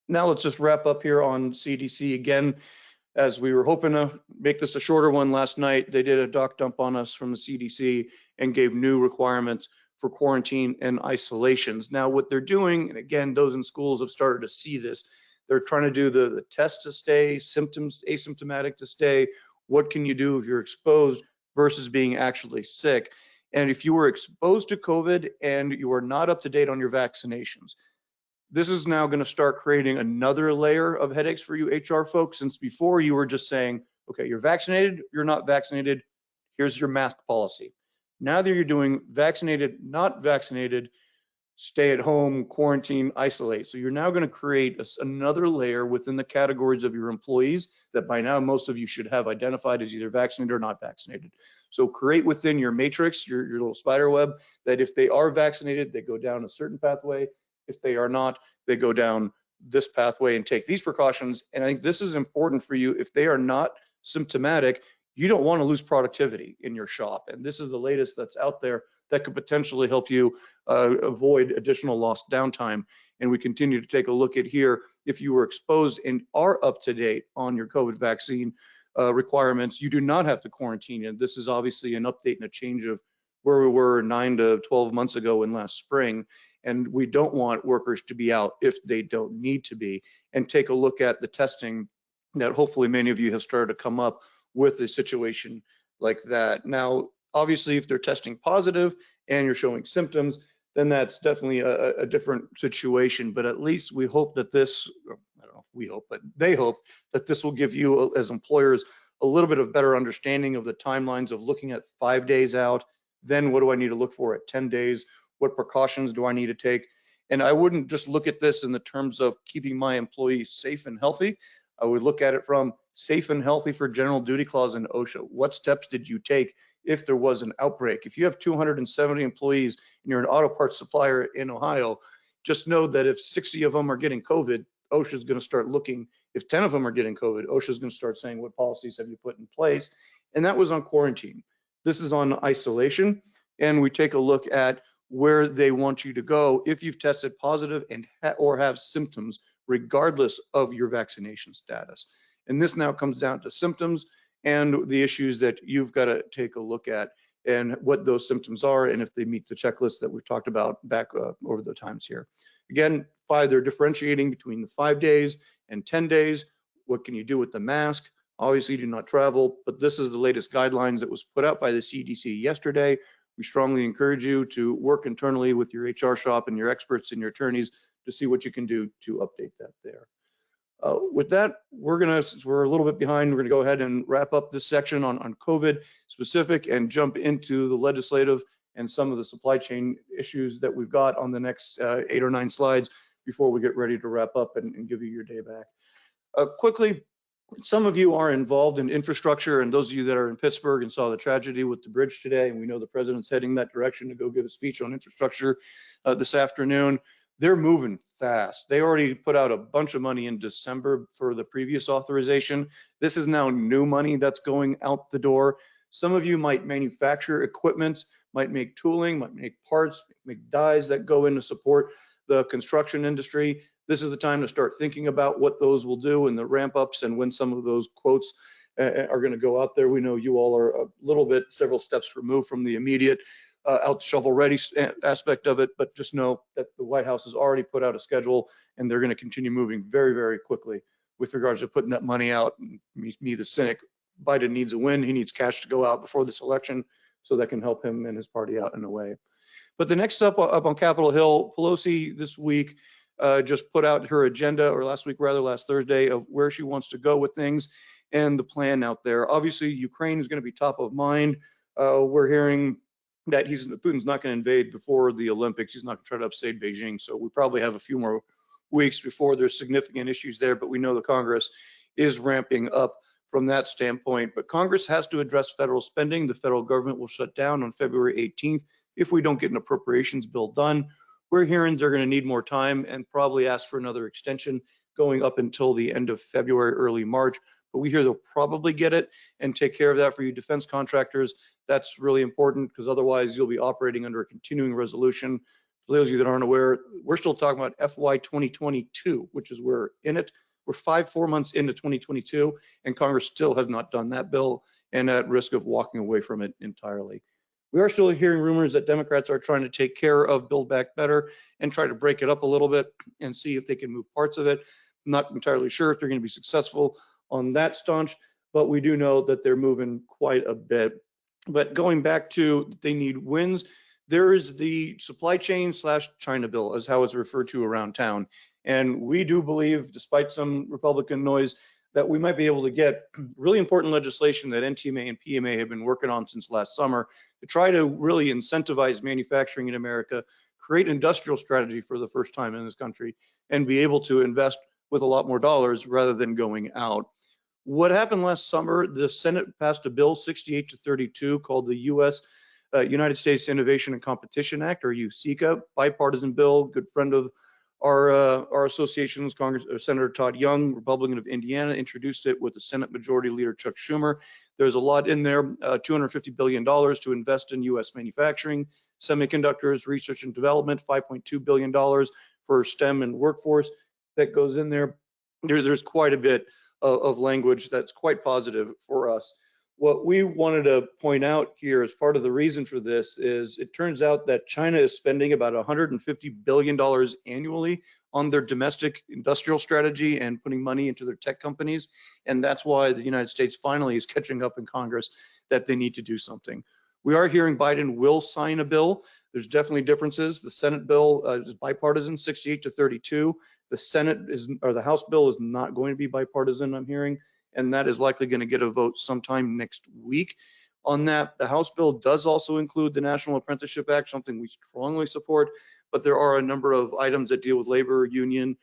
Now let's just wrap up here on CDC again. As we were hoping to make this a shorter one last night, they did a doc dump on us from the CDC and gave new requirements for quarantine and isolations. Now what they're doing, and again, those in schools have started to see this, they're trying to do the test to stay, symptoms, asymptomatic to stay. What can you do if you're exposed versus being actually sick? And if you were exposed to COVID and you are not up to date on your vaccinations, this is now going to start creating another layer of headaches for you HR folks, since before you were just saying, okay, you're vaccinated, you're not vaccinated, here's your mask policy. Now that you're doing vaccinated, not vaccinated, stay at home, quarantine, isolate. So you're now going to create another layer within the categories of your employees that by now most of you should have identified as either vaccinated or not vaccinated. So create within your matrix, your little spider web, that if they are vaccinated, they go down a certain pathway. If they are not, they go down this pathway and take these precautions. And I think this is important for you. If they are not symptomatic, you don't want to lose productivity in your shop. And this is the latest that's out there that could potentially help you avoid additional lost downtime. And we continue to take a look at here. If you were exposed and are up to date on your COVID vaccine requirements, you do not have to quarantine. And this is obviously an update and a change of where we were 9 to 12 months ago in last spring. And we don't want workers to be out if they don't need to be. And take a look at the testing that hopefully many of you have started to come up with a situation like that. Now, obviously, if they're testing positive and you're showing symptoms, then that's definitely a different situation. But at least we hope that this, I don't know if we hope, but they hope that this will give you as employers a little bit of better understanding of the timelines of looking at 5 days out. Then what do I need to look for at 10 days? What precautions do I need to take? And I wouldn't just look at this in the terms of keeping my employees safe and healthy. I would look at it from safe and healthy for general duty clause in OSHA. What steps did you take if there was an outbreak? If you have 270 employees and you're an auto parts supplier in Ohio, just know that if 60 of them are getting COVID, OSHA is going to start looking. If 10 of them are getting COVID, OSHA is going to start saying, what policies have you put in place? And that was on quarantine. This is on isolation. And we take a look at where they want you to go if you've tested positive and or have symptoms, regardless of your vaccination status. And this now comes down to symptoms and the issues that you've got to take a look at and what those symptoms are and if they meet the checklist that we've talked about back over the times here. Again, they're differentiating between the 5 days and 10 days. What can you do with the mask? Obviously, do not travel, but this is the latest guidelines that was put out by the CDC yesterday. We strongly encourage you to work internally with your HR shop and your experts and your attorneys to see what you can do to update that there. With that, since we're a little bit behind, we're gonna go ahead and wrap up this section on COVID specific and jump into the legislative and some of the supply chain issues that we've got on the next 8 or 9 slides before we get ready to wrap up and give you your day back. Quickly, some of you are involved in infrastructure, and those of you that are in Pittsburgh and saw the tragedy with the bridge today, and we know the president's heading that direction to go give a speech on infrastructure this afternoon. They're moving fast. They already put out a bunch of money in December for the previous authorization. This is now new money that's going out the door. Some of you might manufacture equipment, might make tooling, might make parts, make dies that go in to support the construction industry. This is the time to start thinking about what those will do and the ramp ups and when some of those quotes are going to go out there. We know you all are a little bit, several steps removed from the immediate out shovel ready aspect of it, but just know that the White House has already put out a schedule and they're going to continue moving very, very quickly with regards to putting that money out. Me, the cynic, Biden needs a win. He needs cash to go out before this election so that can help him and his party out in a way. But the next up on Capitol Hill, Pelosi this week just put out her agenda, or last week rather, last Thursday, of where she wants to go with things and the plan out there. Obviously, Ukraine is going to be top of mind. We're hearing that Putin's not going to invade before the Olympics. He's not going to try to upstage Beijing. So we probably have a few more weeks before there's significant issues there, but we know the Congress is ramping up from that standpoint. But Congress has to address federal spending. The federal government will shut down on February 18th if we don't get an appropriations bill done. We're hearing they're going to need more time and probably ask for another extension going up until the end of February, early March. But we hear they'll probably get it and take care of that for you defense contractors. That's really important because otherwise you'll be operating under a continuing resolution. For those of you that aren't aware, we're still talking about FY 2022, which is we're in it. We're 4 months into 2022, and Congress still has not done that bill and at risk of walking away from it entirely. We are still hearing rumors that Democrats are trying to take care of Build Back Better and try to break it up a little bit and see if they can move parts of it. I'm not entirely sure if they're going to be successful on that staunch, but we do know that they're moving quite a bit. But going back to they need wins, there is the supply chain / China bill, as how it's referred to around town. And we do believe, despite some Republican noise, that we might be able to get really important legislation that NTMA and PMA have been working on since last summer to try to really incentivize manufacturing in America, create an industrial strategy for the first time in this country, and be able to invest with a lot more dollars rather than going out. What happened last summer, the Senate passed a bill 68-32 called the United States Innovation and Competition Act, or USICA, bipartisan bill, good friend of our association's Senator Todd Young, Republican of Indiana, introduced it with the Senate Majority Leader Chuck Schumer. There's a lot in there, $250 billion to invest in U.S. manufacturing, semiconductors, research and development, $5.2 billion for STEM and workforce that goes in there. There's quite a bit of language that's quite positive for us. What we wanted to point out here as part of the reason for this is it turns out that China is spending about $150 billion annually on their domestic industrial strategy and putting money into their tech companies. And that's why the United States finally is catching up in Congress that they need to do something. We are hearing Biden will sign a bill. There's definitely differences. The Senate bill is bipartisan, 68 to 32. The House bill is not going to be bipartisan, I'm hearing, and that is likely going to get a vote sometime next week. On that, the House bill does also include the National Apprenticeship Act, something we strongly support, but there are a number of items that deal with labor, union,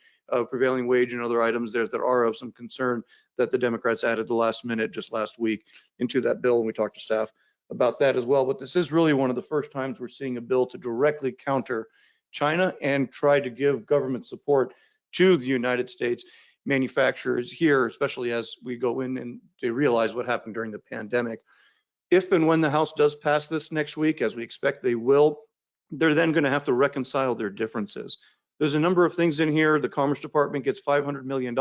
prevailing wage, and other items there that are of some concern that the Democrats added the last minute just last week into that bill, and we talked to staff about that as well. But this is really one of the first times we're seeing a bill to directly counter China and try to give government support to the United States manufacturers here, especially as we go in and they realize what happened during the pandemic. If and when the House does pass this next week, as we expect they will, they're then going to have to reconcile their differences. There's a number of things in here. The Commerce Department gets $500 million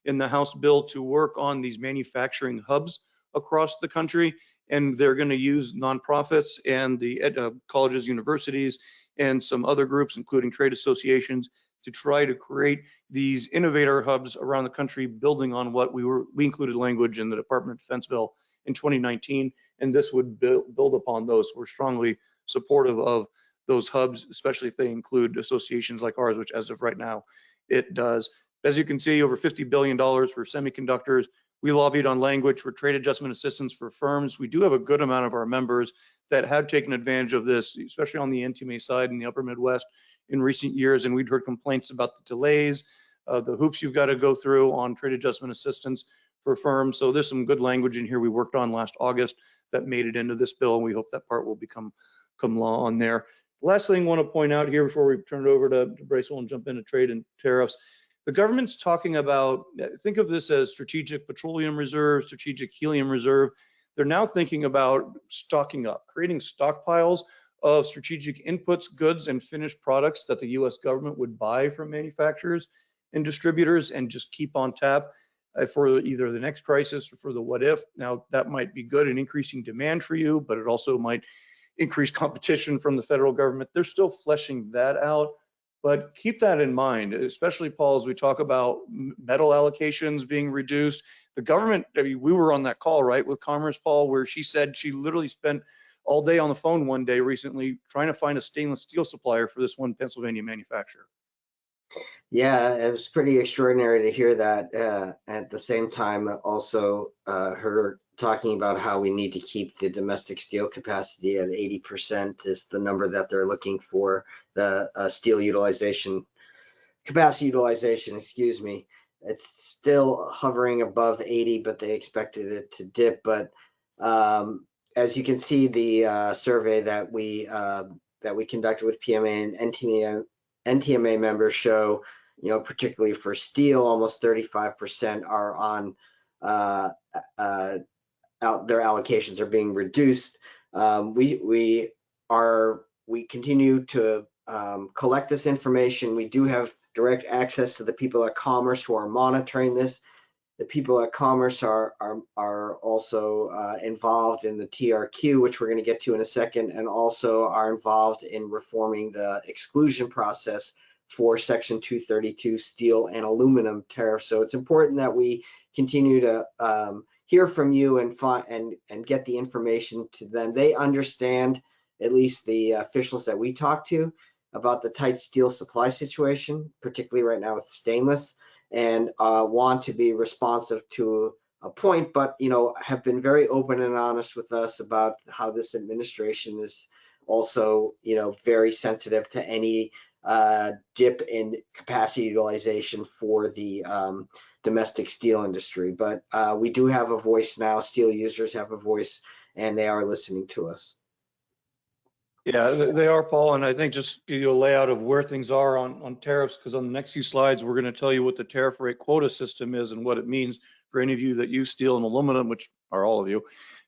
in the House bill to work on these manufacturing hubs across the country, and they're going to use nonprofits and the colleges, universities, and some other groups, including trade associations, to try to create these innovator hubs around the country, building on what we included language in the Department of Defense bill in 2019, and this would build upon those. We're strongly supportive of those hubs, especially if they include associations like ours, which as of right now, it does. As you can see, over $50 billion for semiconductors. We lobbied on language for trade adjustment assistance for firms. We do have a good amount of our members that have taken advantage of this, especially on the NTMA side in the upper Midwest in recent years, and we'd heard complaints about the delays, the hoops you've got to go through on trade adjustment assistance for firms. So there's some good language in here we worked on last August that made it into this bill, and we hope that part will become law on there. The last thing I want to point out here before we turn it over to Bracewell and jump into trade and tariffs, the government's talking about, think of this as strategic petroleum reserve, strategic helium reserve. They're now thinking about stocking up, creating stockpiles of strategic inputs, goods, and finished products that the US government would buy from manufacturers and distributors and just keep on tap for either the next crisis or for the what if. Now, that might be good in increasing demand for you, but it also might increase competition from the federal government. They're still fleshing that out, but keep that in mind, especially, Paul, as we talk about metal allocations being reduced. The government, I mean, we were on that call, right, with Commerce, Paul, where she said she literally spent all day on the phone one day recently trying to find a stainless steel supplier for this one Pennsylvania manufacturer. Yeah, it was pretty extraordinary to hear that. At the same time, also her talking about how we need to keep the domestic steel capacity at 80% is the number that they're looking for, the steel utilization, capacity utilization, excuse me. It's still hovering above 80, but they expected it to dip. But as you can see, the survey that we conducted with PMA and NTMA members show, you know, particularly for steel, almost 35% are on their allocations are being reduced. We continue to collect this information. We do have direct access to the people at Commerce who are monitoring this. The people at Commerce are also involved in the TRQ, which we're going to get to in a second, and also are involved in reforming the exclusion process for Section 232 steel and aluminum tariffs. So it's important that we continue to hear from you and get the information to them. They understand, at least the officials that we talk to, about the tight steel supply situation, particularly right now with stainless, and want to be responsive to a point, but have been very open and honest with us about how this administration is also very sensitive to any dip in capacity utilization for the domestic steel industry. But we do have a voice now. Steel users have a voice, and they are listening to us. Yeah, they are, Paul, and I think just give you a layout of where things are on tariffs, because on the next few slides, we're going to tell you what the tariff rate quota system is and what it means for any of you that use steel and aluminum, which are all of you,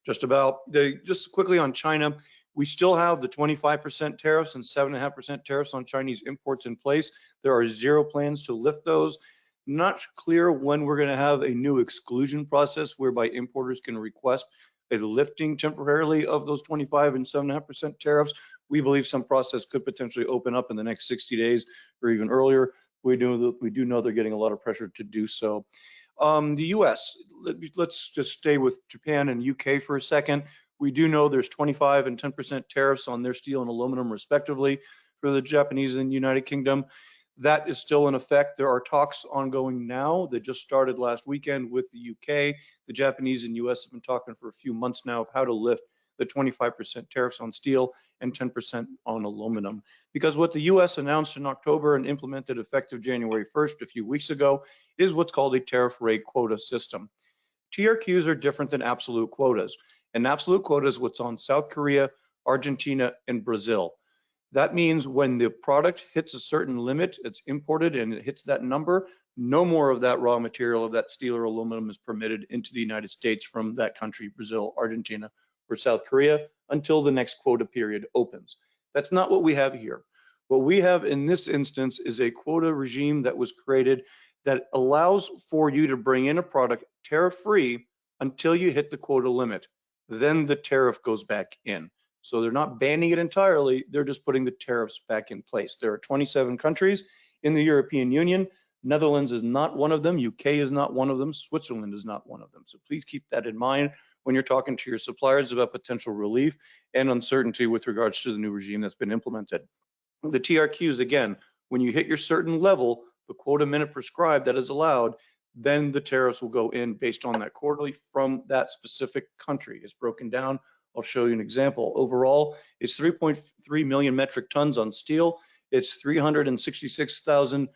just about. Just quickly on China, we still have the 25% tariffs and 7.5% tariffs on Chinese imports in place. There are zero plans to lift those. Not clear when we're going to have a new exclusion process whereby importers can request a lifting temporarily of those 25 and 7.5% tariffs. We believe some process could potentially open up in the next 60 days or even earlier. We do know they're getting a lot of pressure to do so. The U.S., let's just stay with Japan and UK for a second. We do know there's 25 and 10% tariffs on their steel and aluminum respectively for the Japanese and United Kingdom. That is still in effect. There are talks ongoing now that just started last weekend with the UK. The Japanese and US have been talking for a few months now of how to lift the 25% tariffs on steel and 10% on aluminum. Because what the US announced in October and implemented effective January 1st a few weeks ago is what's called a tariff rate quota system. TRQs are different than absolute quotas. An absolute quota is what's on South Korea, Argentina, and Brazil. That means when the product hits a certain limit, it's imported and it hits that number, no more of that raw material of that steel or aluminum is permitted into the United States from that country, Brazil, Argentina, or South Korea, until the next quota period opens. That's not what we have here. What we have in this instance is a quota regime that was created that allows for you to bring in a product tariff-free until you hit the quota limit. Then the tariff goes back in. So they're not banning it entirely, they're just putting the tariffs back in place. There are 27 countries in the European Union. Netherlands is not one of them, UK is not one of them, Switzerland is not one of them. So please keep that in mind when you're talking to your suppliers about potential relief and uncertainty with regards to the new regime that's been implemented. The TRQs, again, when you hit your certain level, the quota minute prescribed that is allowed, then the tariffs will go in based on that quarterly from that specific country. It's broken down. I'll show you an example. Overall, it's 3.3 million metric tons on steel. It's 366,000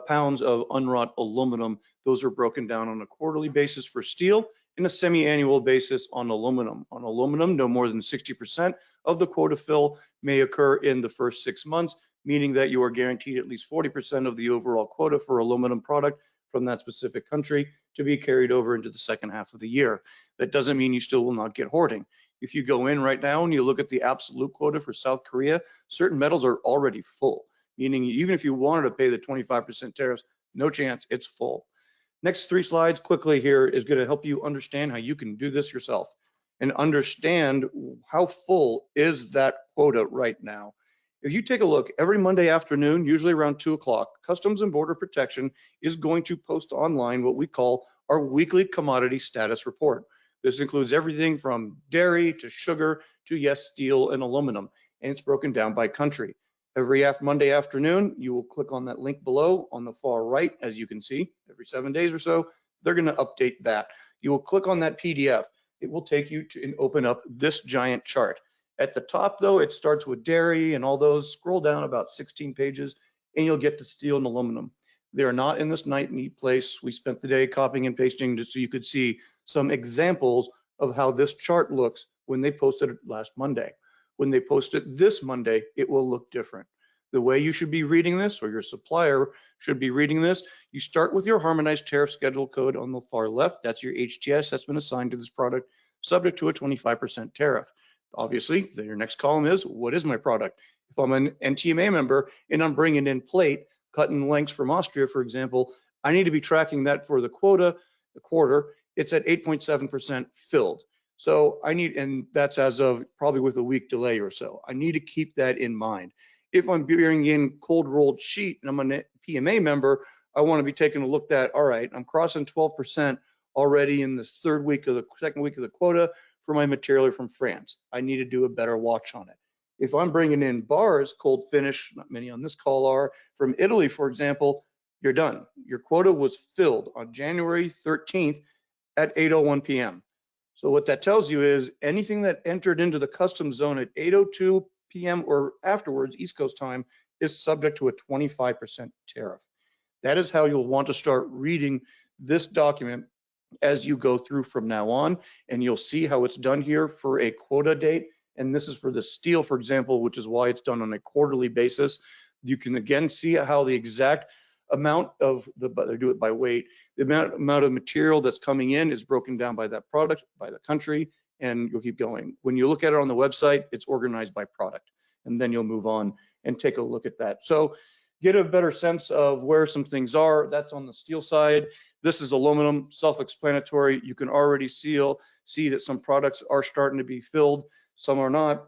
pounds of unwrought aluminum. Those are broken down on a quarterly basis for steel and a semi-annual basis on aluminum. On aluminum, no more than 60% of the quota fill may occur in the first 6 months, meaning that you are guaranteed at least 40% of the overall quota for aluminum product from that specific country to be carried over into the second half of the year. That doesn't mean you still will not get hoarding. If you go in right now and you look at the absolute quota for South Korea, certain metals are already full, meaning even if you wanted to pay the 25% tariffs, no chance, it's full. Next 3 slides quickly here is going to help you understand how you can do this yourself and understand how full is that quota right now. If you take a look, every Monday afternoon, usually around 2 o'clock, Customs and Border Protection is going to post online what we call our weekly commodity status report. This includes everything from dairy to sugar to, yes, steel and aluminum, and it's broken down by country. Every Monday afternoon, you will click on that link below on the far right, as you can see, every 7 days or so, they're going to update that. You will click on that PDF. It will take you to and open up this giant chart. At the top, though, it starts with dairy and all those. Scroll down about 16 pages, and you'll get to steel and aluminum. They are not in this neat place. We spent the day copying and pasting just so you could see some examples of how this chart looks when they posted it last Monday. When they post it this Monday, it will look different. The way you should be reading this, or your supplier should be reading this, you start with your harmonized tariff schedule code on the far left. That's your HTS that's been assigned to this product, subject to a 25% tariff. Obviously, then your next column is, what is my product? If I'm an NTMA member and I'm bringing in plate, cut in lengths from Austria, for example, I need to be tracking that for the quota, the quarter, it's at 8.7% filled. So I need, and that's as of probably with a week delay or so. I need to keep that in mind. If I'm bringing in cold rolled sheet and I'm a PMA member, I want to be taking a look at, all right, I'm crossing 12% already in the second week of the quota for my material from France. I need to do a better watch on it. If I'm bringing in bars, cold finish, not many on this call are, from Italy, for example, you're done. Your quota was filled on January 13th at 8:01 p.m. So what that tells you is anything that entered into the customs zone at 8:02 p.m. or afterwards, East Coast time, is subject to a 25% tariff. That is how you'll want to start reading this document as you go through from now on, and you'll see how it's done here for a quota date. And this is for the steel, for example, which is why it's done on a quarterly basis. You can again see how the exact amount of they do it by weight, the amount of material that's coming in is broken down by that product, by the country, and you'll keep going. When you look at it on the website, it's organized by product, and then you'll move on and take a look at that. So get a better sense of where some things are. That's on the steel side. This is aluminum, self-explanatory. You can already see that some products are starting to be filled, some are not.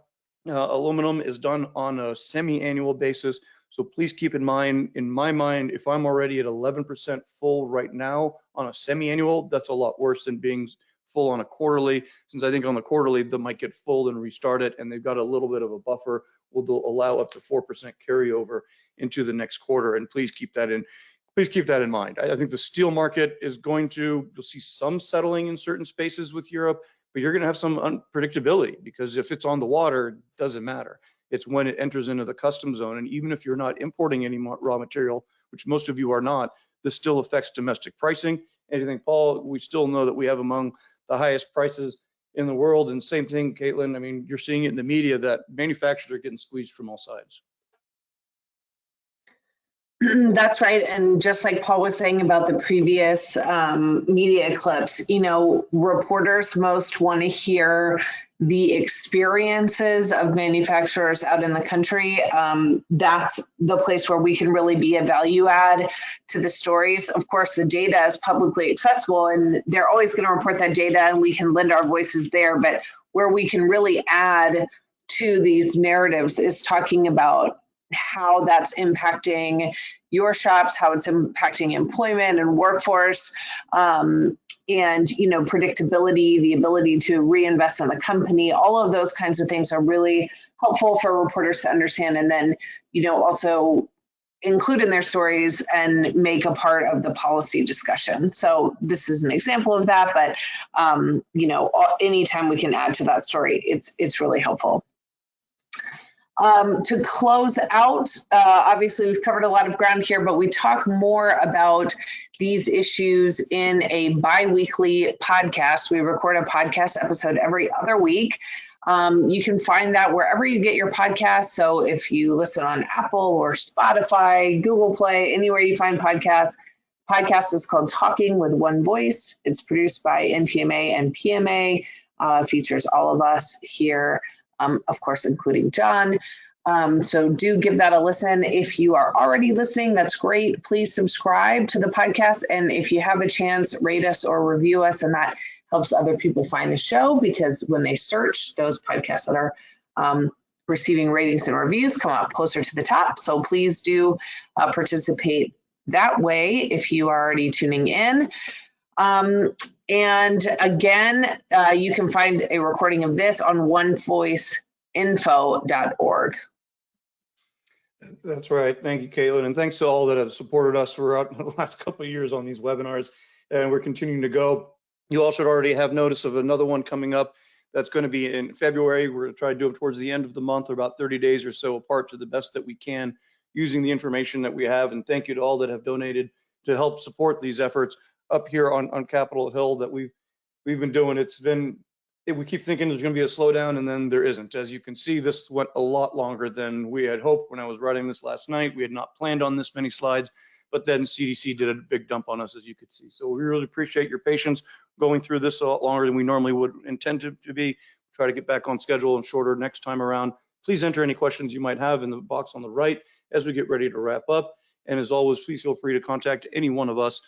Aluminum is done on a semi-annual basis. So please keep in mind, if I'm already at 11% full right now on a semi-annual, that's a lot worse than being full on a quarterly, since I think on the quarterly, they might get full and restart it, and they've got a little bit of a buffer, will allow up to 4% carryover into the next quarter. And please keep that in mind. I think the steel market is you'll see some settling in certain spaces with Europe, but you're going to have some unpredictability, because if it's on the water, it doesn't matter. It's when it enters into the customs zone. And even if you're not importing any raw material, which most of you are not, this still affects domestic pricing. And I think, Paul, we still know that we have among the highest prices in the world. And same thing, Caitlin, I mean, you're seeing it in the media that manufacturers are getting squeezed from all sides. That's right. And just like Paul was saying about the previous media clips, reporters most want to hear the experiences of manufacturers out in the country. That's the place where we can really be a value add to the stories. Of course, the data is publicly accessible, and they're always going to report that data, and we can lend our voices there. But where we can really add to these narratives is talking about how that's impacting your shops, how it's impacting employment and workforce, and predictability, the ability to reinvest in the company. All of those kinds of things are really helpful for reporters to understand, and then also include in their stories and make a part of the policy discussion. So this is an example of that, but anytime we can add to that story, it's really helpful. To close out, obviously we've covered a lot of ground here, but we talk more about these issues in a bi-weekly podcast. We record a podcast episode every other week. You can find that wherever you get your podcasts. So if you listen on Apple or Spotify, Google Play, anywhere you find podcasts, podcast is called Talking with One Voice. It's produced by NTMA and PMA, features all of us here. Of course, including John. So do give that a listen. If you are already listening, that's great. Please subscribe to the podcast. And if you have a chance, rate us or review us. And that helps other people find the show, because when they search, those podcasts that are receiving ratings and reviews come up closer to the top. So please do participate that way if you are already tuning in. And again, you can find a recording of this on onevoiceinfo.org. That's right. Thank you, Caitlin. And thanks to all that have supported us throughout the last couple of years on these webinars. And we're continuing to go. You all should already have notice of another one coming up that's going to be in February. We're going to try to do it towards the end of the month, or about 30 days or so apart, to the best that we can, using the information that we have. And thank you to all that have donated to help support these efforts up here on Capitol Hill that we've been doing. We keep thinking there's going to be a slowdown, and then there isn't. As you can see, this went a lot longer than we had hoped. When I was writing this last night, we had not planned on this many slides, but then CDC did a big dump on us, as you could see. So we really appreciate your patience going through this a lot longer than we normally would intend to be. Try to get back on schedule and shorter next time around. Please enter any questions you might have in the box on the right as we get ready to wrap up. And as always, please feel free to contact any one of us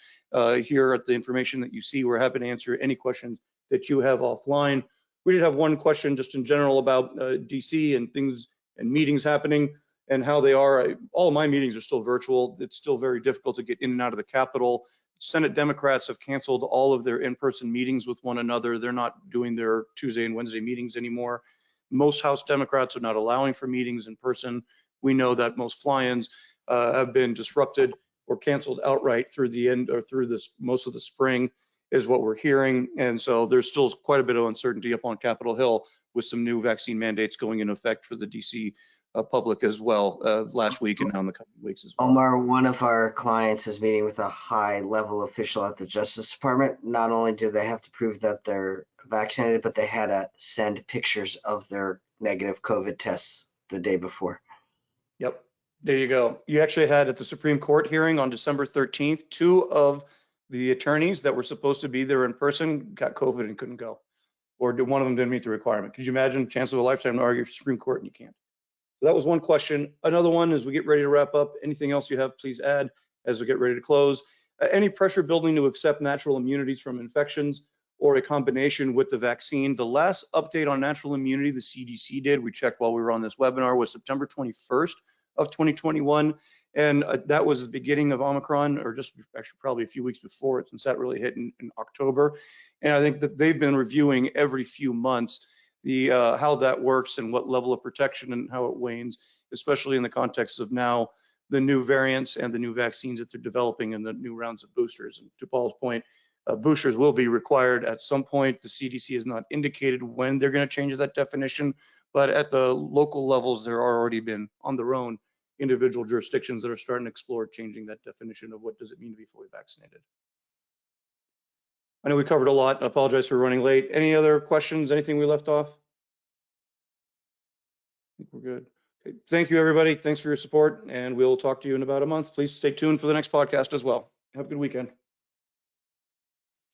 here at the information that you see. We're happy to answer any questions that you have offline. We did have one question just in general about DC and things and meetings happening and how they are. All of my meetings are still virtual. It's still very difficult to get in and out of the Capitol. Senate Democrats have canceled all of their in-person meetings with one another. They're not doing their Tuesday and Wednesday meetings anymore. Most House Democrats are not allowing for meetings in person. We know that most fly-ins have been disrupted or canceled outright through the end, or through most of the spring, is what we're hearing. And so there's still quite a bit of uncertainty up on Capitol Hill with some new vaccine mandates going into effect for the DC public as well last week and now in the coming weeks as well. Omar, one of our clients is meeting with a high-level official at the Justice Department. Not only do they have to prove that they're vaccinated, but they had to send pictures of their negative COVID tests the day before. Yep, there you go. You actually had at the Supreme Court hearing on December 13th, 2 of the attorneys that were supposed to be there in person got COVID and couldn't go, or one of them didn't meet the requirement. Could you imagine? Chance of a lifetime to argue for Supreme Court and you can't. So that was one question. Another one, as we get ready to wrap up, anything else you have, please add as we get ready to close. Any pressure building to accept natural immunities from infections or a combination with the vaccine. The last update on natural immunity the CDC did, we checked while we were on this webinar, was September 21st of 2021. And that was the beginning of Omicron, or just actually probably a few weeks before it, since that really hit in October. And I think that they've been reviewing every few months the how that works and what level of protection and how it wanes, especially in the context of now the new variants and the new vaccines that they're developing and the new rounds of boosters. And to Paul's point, boosters will be required at some point. The CDC has not indicated when they're going to change that definition, but at the local levels, there are already been on their own individual jurisdictions that are starting to explore changing that definition of what does it mean to be fully vaccinated. I know we covered a lot. I apologize for running late. Any other questions? Anything we left off? I think we're good. Okay. Thank you, everybody. Thanks for your support, and we'll talk to you in about a month. Please stay tuned for the next podcast as well. Have a good weekend.